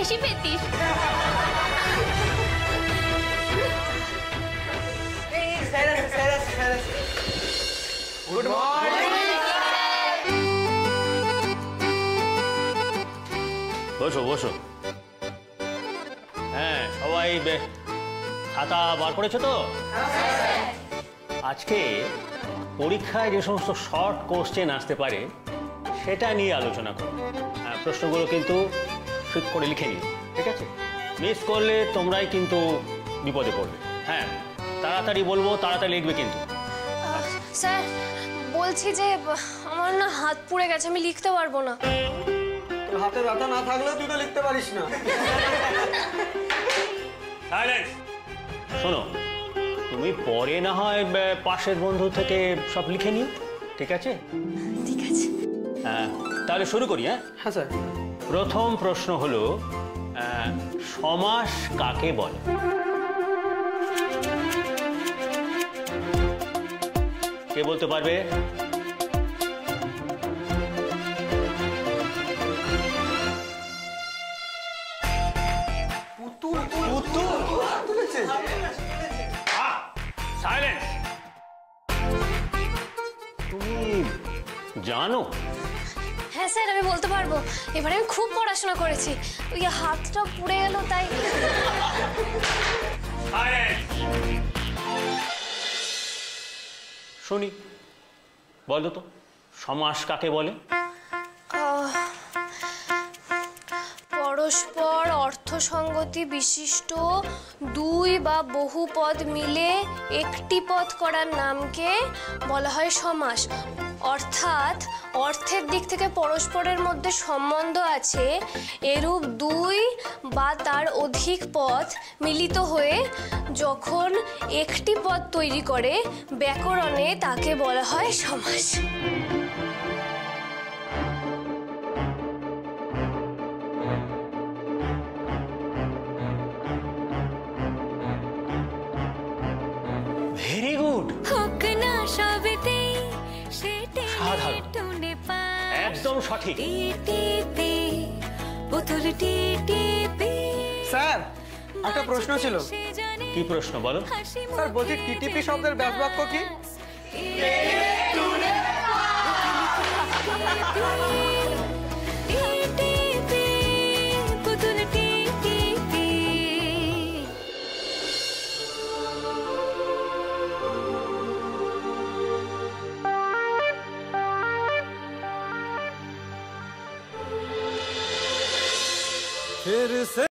বেশি পেতিস। Good morning. বসো বসো। হ্যাঁ, সবাই খাতা বার করেছো তো? আজকে পরীক্ষায় যে সমস্ত শর্ট কোশ্চেন আসতে পারে সেটা নিয়ে আলোচনা করো। প্রশ্নগুলো কিন্তু ঠিক করে লিখে নিও, ঠিক আছে? মিস করলে তোমরাই কিন্তু বিপদে পড়বে। হ্যাঁ, তাড়াতাড়ি বলবো, তাড়াতাড়ি লিখবে কিন্তু। স্যার বলছি যে আমার না হাত পুড়ে গেছে, আমি লিখতে পারবো না। তোর হাতে ব্যথা না থাকলেও তুই তো লিখতে পারিস না। সাইলেন্স। শোনো, তুমি পরে না হয় পাশের বন্ধু থেকে সব লিখে নিও, ঠিক আছে? ঠিক আছে। তাহলে শুরু করি। হ্যাঁ স্যার। প্রথম প্রশ্ন হলো, সমাস কাকে বলে? কে বলতে পারবে? সাইলেন্স। তুমি জানো? হ্যাঁ স্যার, আমি বলতে পারবো। এবারে আমি খুব পড়াশোনা করেছি, ওই হাতটা পুড়ে গেল তাই। শুনি, বলো তো সমাস কাকে বলে? পরস্পর অর্থসঙ্গতি বিশিষ্ট দুই বা বহু পদ মিলে একটি পদ করার নামকে বলা হয় সমাস। অর্থাৎ অর্থের দিক থেকে পরস্পরের মধ্যে সম্বন্ধ আছে এরূপ দুই বা তার অধিক পদ মিলিত হয়ে যখন একটি পদ তৈরি করে ব্যাকরণে তাকে বলা হয় সমাস। Very good. একদম সঠিক। স্যার, একটা প্রশ্ন ছিল। কি প্রশ্ন বলো? স্যার বলছি টিটিপি শব্দের ব্যাস বাক্য কি? फिर से